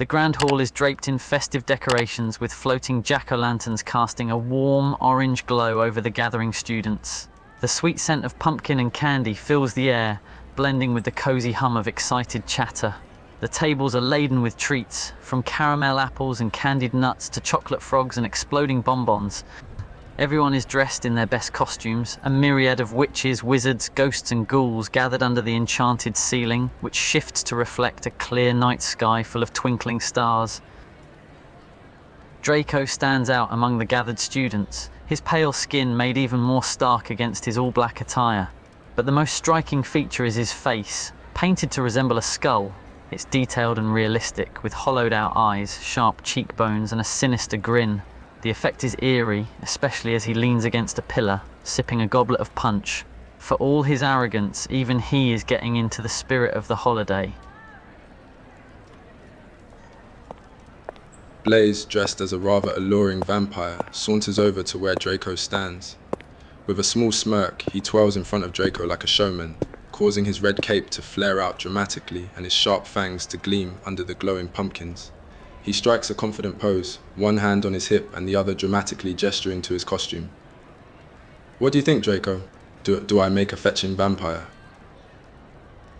The grand hall is draped in festive decorations with floating jack-o'-lanterns casting a warm orange glow over the gathering students. The sweet scent of pumpkin and candy fills the air, blending with the cozy hum of excited chatter. The tables are laden with treats, from caramel apples and candied nuts to chocolate frogs and exploding bonbons. Everyone is dressed in their best costumes, a myriad of witches, wizards, ghosts and ghouls gathered under the enchanted ceiling, which shifts to reflect a clear night sky full of twinkling stars. Draco stands out among the gathered students, his pale skin made even more stark against his all-black attire. But the most striking feature is his face, painted to resemble a skull. It's detailed and realistic, with hollowed-out eyes, sharp cheekbones and a sinister grin. The effect is eerie, especially as he leans against a pillar, sipping a goblet of punch. For all his arrogance, even he is getting into the spirit of the holiday. Blaze, dressed as a rather alluring vampire, saunters over to where Draco stands. With a small smirk, he twirls in front of Draco like a showman, causing his red cape to flare out dramatically and his sharp fangs to gleam under the glowing pumpkins. He strikes a confident pose, one hand on his hip and the other dramatically gesturing to his costume. What do you think, Draco? Do I make a fetching vampire?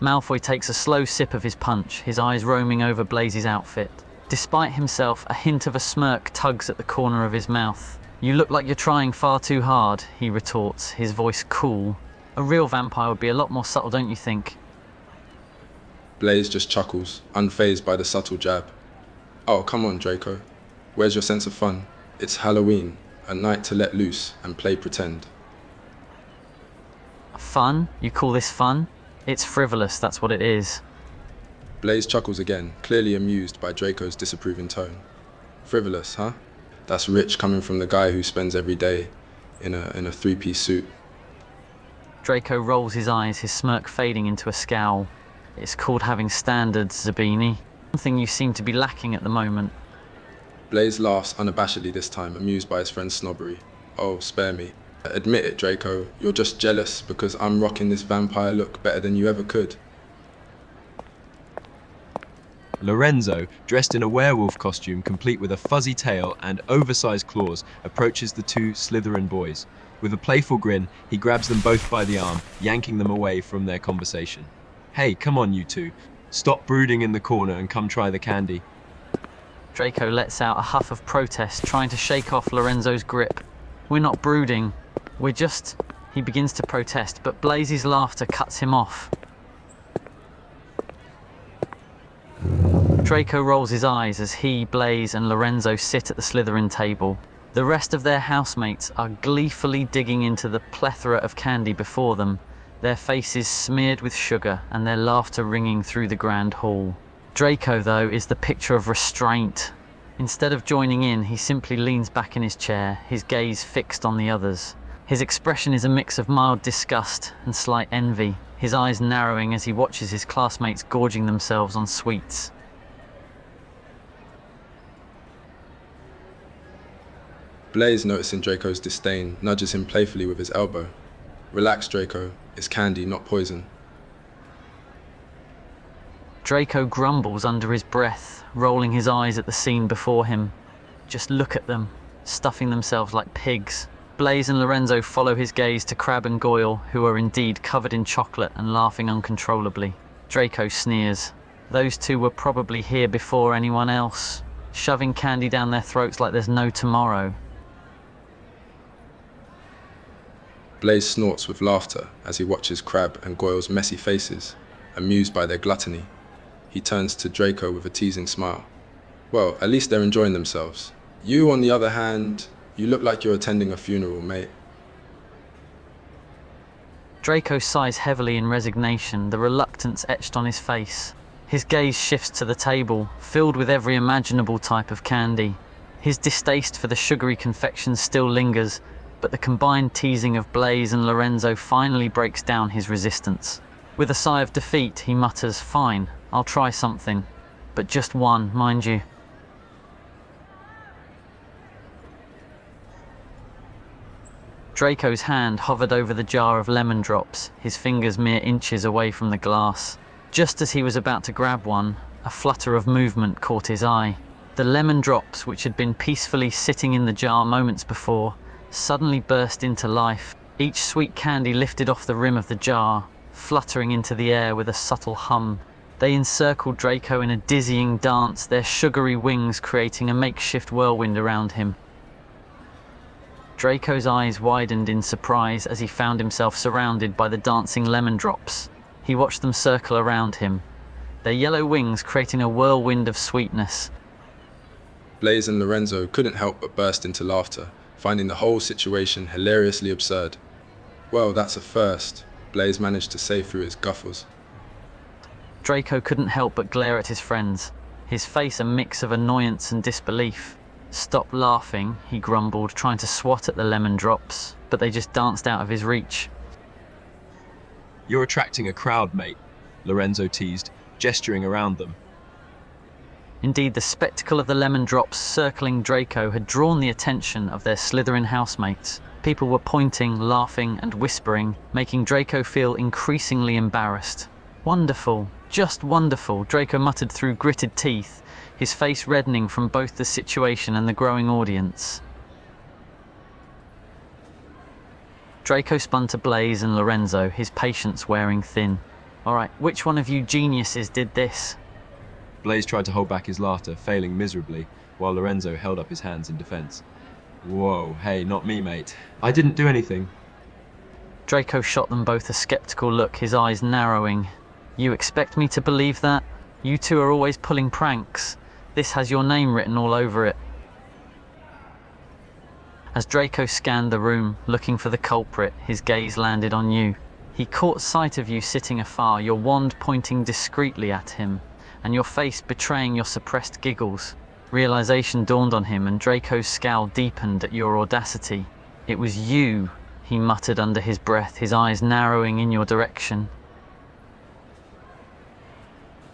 Malfoy takes a slow sip of his punch, his eyes roaming over Blaze's outfit. Despite himself, a hint of a smirk tugs at the corner of his mouth. "You look like you're trying far too hard," he retorts, his voice cool. "A real vampire would be a lot more subtle, don't you think?" Blaze just chuckles, unfazed by the subtle jab. Oh, come on, Draco. Where's your sense of fun? It's Halloween, a night to let loose and play pretend. Fun? You call this fun? It's frivolous, that's what it is. Blaze chuckles again, clearly amused by Draco's disapproving tone. Frivolous, huh? That's rich coming from the guy who spends every day in a three-piece suit. Draco rolls his eyes, his smirk fading into a scowl. It's called having standards, Zabini. Something you seem to be lacking at the moment. Blaze laughs unabashedly this time, amused by his friend's snobbery. Oh, spare me. Admit it, Draco. You're just jealous because I'm rocking this vampire look better than you ever could. Lorenzo, dressed in a werewolf costume complete with a fuzzy tail and oversized claws, approaches the two Slytherin boys. With a playful grin, he grabs them both by the arm, yanking them away from their conversation. "Hey, come on, you two. Stop brooding in the corner and come try the candy." Draco lets out a huff of protest, trying to shake off Lorenzo's grip. "We're not brooding. We're just..." He begins to protest, but Blaze's laughter cuts him off. Draco rolls his eyes as he, Blaze, and Lorenzo sit at the Slytherin table. The rest of their housemates are gleefully digging into the plethora of candy before them, their faces smeared with sugar and their laughter ringing through the grand hall. Draco, though, is the picture of restraint. Instead of joining in, he simply leans back in his chair, his gaze fixed on the others. His expression is a mix of mild disgust and slight envy, his eyes narrowing as he watches his classmates gorging themselves on sweets. Blaze, noticing Draco's disdain, nudges him playfully with his elbow. Relax, Draco. It's candy, not poison. Draco grumbles under his breath, rolling his eyes at the scene before him. Just look at them, stuffing themselves like pigs. Blaze and Lorenzo follow his gaze to Crab and Goyle, who are indeed covered in chocolate and laughing uncontrollably. Draco sneers. Those two were probably here before anyone else, shoving candy down their throats like there's no tomorrow. Blaze snorts with laughter as he watches Crab and Goyle's messy faces, amused by their gluttony. He turns to Draco with a teasing smile. Well, at least they're enjoying themselves. You, on the other hand, you look like you're attending a funeral, mate. Draco sighs heavily in resignation, the reluctance etched on his face. His gaze shifts to the table, filled with every imaginable type of candy. His distaste for the sugary confections still lingers, but the combined teasing of Blaze and Lorenzo finally breaks down his resistance. With a sigh of defeat, he mutters, "Fine, I'll try something. But just one, mind you." Draco's hand hovered over the jar of lemon drops, his fingers mere inches away from the glass. Just as he was about to grab one, A flutter of movement caught his eye. The lemon drops, which had been peacefully sitting in the jar moments before, suddenly burst into life. Each sweet candy lifted off the rim of the jar, fluttering into the air with a subtle hum. They encircled Draco in a dizzying dance, their sugary wings creating a makeshift whirlwind around him. Draco's eyes widened in surprise as he found himself surrounded by the dancing lemon drops. He watched them circle around him, their yellow wings creating a whirlwind of sweetness. Blaze and Lorenzo couldn't help but burst into laughter, finding the whole situation hilariously absurd. "Well, that's a first," Blaze managed to say through his guffles. Draco couldn't help but glare at his friends, his face a mix of annoyance and disbelief. "Stop laughing," he grumbled, trying to swat at the lemon drops, but they just danced out of his reach. "You're attracting a crowd, mate," Lorenzo teased, gesturing around them. Indeed, the spectacle of the lemon drops circling Draco had drawn the attention of their Slytherin housemates. People were pointing, laughing, and whispering, making Draco feel increasingly embarrassed. "Wonderful, just wonderful," Draco muttered through gritted teeth, his face reddening from both the situation and the growing audience. Draco spun to Blaze and Lorenzo, his patience wearing thin. "All right, which one of you geniuses did this?" Blaze tried to hold back his laughter, failing miserably, while Lorenzo held up his hands in defense. "Whoa, hey, not me, mate. I didn't do anything." Draco shot them both a skeptical look, his eyes narrowing. "You expect me to believe that? You two are always pulling pranks. This has your name written all over it." As Draco scanned the room, looking for the culprit, his gaze landed on you. He caught sight of you sitting afar, your wand pointing discreetly at him, and your face betraying your suppressed giggles. Realization dawned on him, and Draco's scowl deepened at your audacity. "It was you," he muttered under his breath, his eyes narrowing in your direction.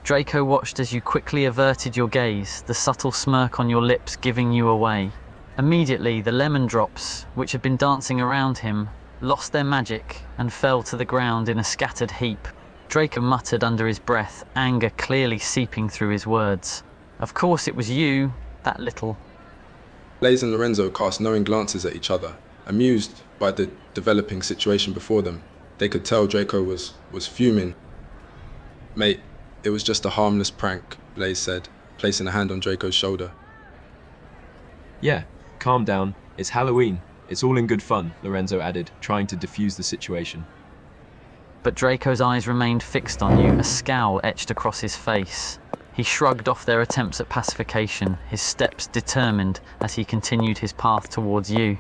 Draco watched as you quickly averted your gaze, the subtle smirk on your lips giving you away. Immediately, the lemon drops, which had been dancing around him, lost their magic and fell to the ground in a scattered heap. Draco muttered under his breath, anger clearly seeping through his words. "Of course it was you, that little..." Blaze and Lorenzo cast knowing glances at each other, amused by the developing situation before them. They could tell Draco was fuming. "Mate, it was just a harmless prank," Blaze said, placing a hand on Draco's shoulder. "Yeah, calm down. It's Halloween. It's all in good fun," Lorenzo added, trying to defuse the situation. But Draco's eyes remained fixed on you, a scowl etched across his face. He shrugged off their attempts at pacification, his steps determined as he continued his path towards you.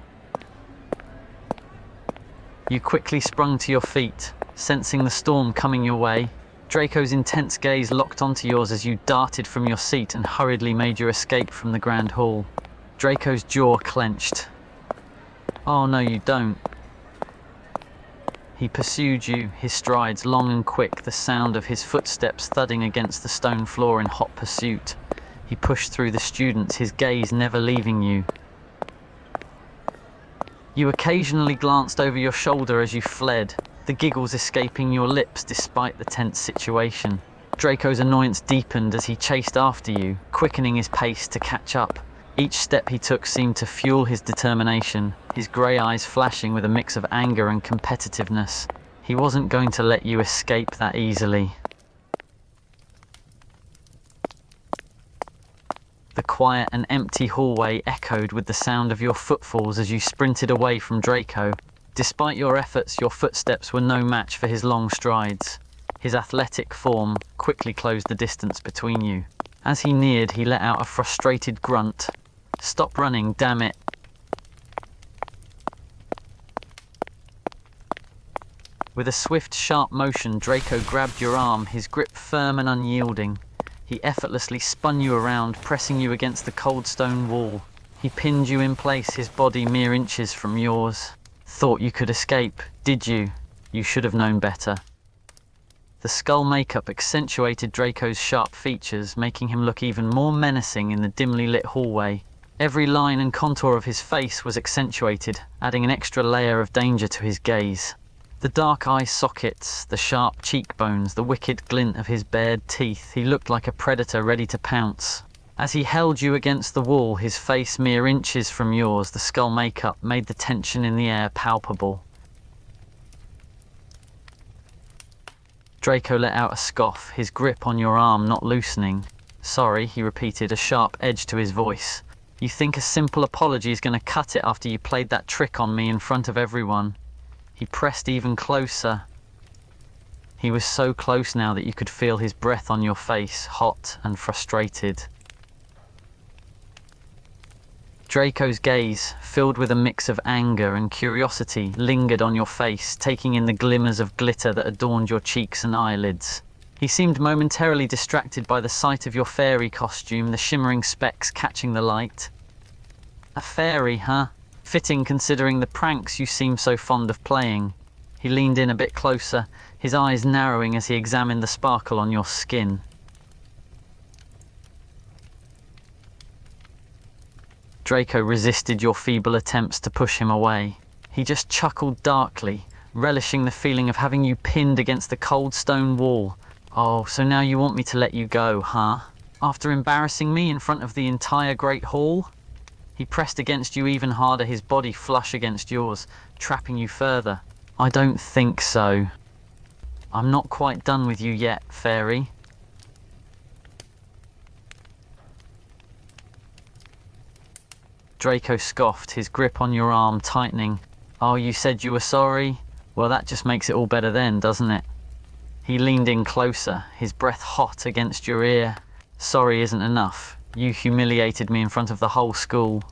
You quickly sprung to your feet, sensing the storm coming your way. Draco's intense gaze locked onto yours as you darted from your seat and hurriedly made your escape from the grand hall. Draco's jaw clenched. "Oh no, you don't." He pursued you, his strides long and quick, the sound of his footsteps thudding against the stone floor in hot pursuit. He pushed through the students, his gaze never leaving you. You occasionally glanced over your shoulder as you fled, the giggles escaping your lips despite the tense situation. Draco's annoyance deepened as he chased after you, quickening his pace to catch up. Each step he took seemed to fuel his determination, his grey eyes flashing with a mix of anger and competitiveness. He wasn't going to let you escape that easily. The quiet and empty hallway echoed with the sound of your footfalls as you sprinted away from Draco. Despite your efforts, your footsteps were no match for his long strides. His athletic form quickly closed the distance between you. As he neared, he let out a frustrated grunt. "Stop running, damn it." With a swift, sharp motion, Draco grabbed your arm, his grip firm and unyielding. He effortlessly spun you around, pressing you against the cold stone wall. He pinned you in place, his body mere inches from yours. "Thought you could escape, did you? You should have known better." The skull makeup accentuated Draco's sharp features, making him look even more menacing in the dimly lit hallway. Every line and contour of his face was accentuated, adding an extra layer of danger to his gaze. The dark eye sockets, the sharp cheekbones, the wicked glint of his bared teeth, he looked like a predator ready to pounce. As he held you against the wall, his face mere inches from yours, the skull makeup made the tension in the air palpable. Draco let out a scoff, his grip on your arm not loosening. "Sorry," he repeated, a sharp edge to his voice. "You think a simple apology is going to cut it after you played that trick on me in front of everyone?" He pressed even closer. He was so close now that you could feel his breath on your face, hot and frustrated. Draco's gaze, filled with a mix of anger and curiosity, lingered on your face, taking in the glimmers of glitter that adorned your cheeks and eyelids. He seemed momentarily distracted by the sight of your fairy costume, the shimmering specks catching the light. "A fairy, huh? Fitting considering the pranks you seem so fond of playing." He leaned in a bit closer, his eyes narrowing as he examined the sparkle on your skin. Draco resisted your feeble attempts to push him away. He just chuckled darkly, relishing the feeling of having you pinned against the cold stone wall. "Oh, so now you want me to let you go, huh? After embarrassing me in front of the entire Great Hall?" He pressed against you even harder, his body flush against yours, trapping you further. "I don't think so. I'm not quite done with you yet, fairy." Draco scoffed, his grip on your arm tightening. "Oh, you said you were sorry? Well, that just makes it all better then, doesn't it?" He leaned in closer, his breath hot against your ear. "Sorry isn't enough. You humiliated me in front of the whole school.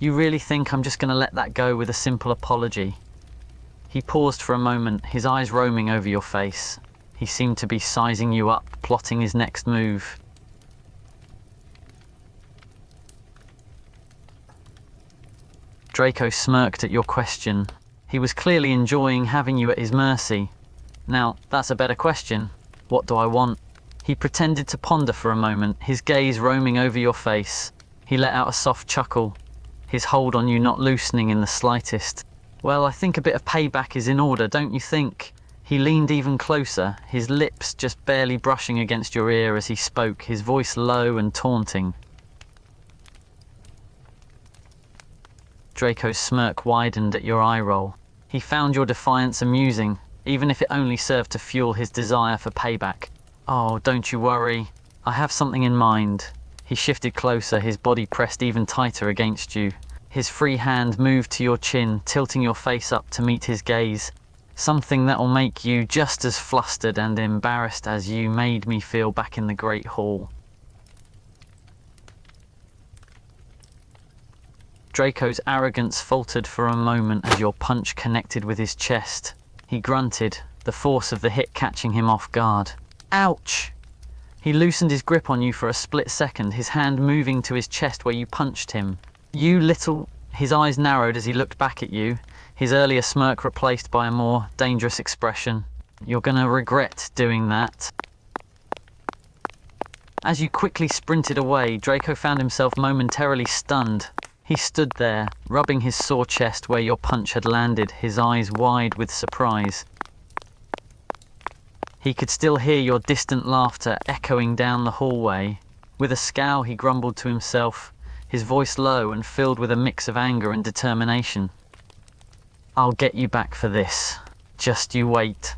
You really think I'm just going to let that go with a simple apology?" He paused for a moment, his eyes roaming over your face. He seemed to be sizing you up, plotting his next move. Draco smirked at your question. He was clearly enjoying having you at his mercy. "Now, that's a better question. What do I want?" He pretended to ponder for a moment, his gaze roaming over your face. He let out a soft chuckle, his hold on you not loosening in the slightest. "Well, I think a bit of payback is in order, don't you think?" He leaned even closer, his lips just barely brushing against your ear as he spoke, his voice low and taunting. Draco's smirk widened at your eye roll. He found your defiance amusing, even if it only served to fuel his desire for payback. "Oh, don't you worry. I have something in mind." He shifted closer, his body pressed even tighter against you. His free hand moved to your chin, tilting your face up to meet his gaze. "Something that'll make you just as flustered and embarrassed as you made me feel back in the Great Hall." Draco's arrogance faltered for a moment as your punch connected with his chest. He grunted, the force of the hit catching him off guard. "Ouch!" He loosened his grip on you for a split second, his hand moving to his chest where you punched him. "You little..." His eyes narrowed as he looked back at you, his earlier smirk replaced by a more dangerous expression. "You're gonna regret doing that." As you quickly sprinted away, Draco found himself momentarily stunned. He stood there, rubbing his sore chest where your punch had landed, his eyes wide with surprise. He could still hear your distant laughter echoing down the hallway. With a scowl, he grumbled to himself, his voice low and filled with a mix of anger and determination. "I'll get you back for this. Just you wait."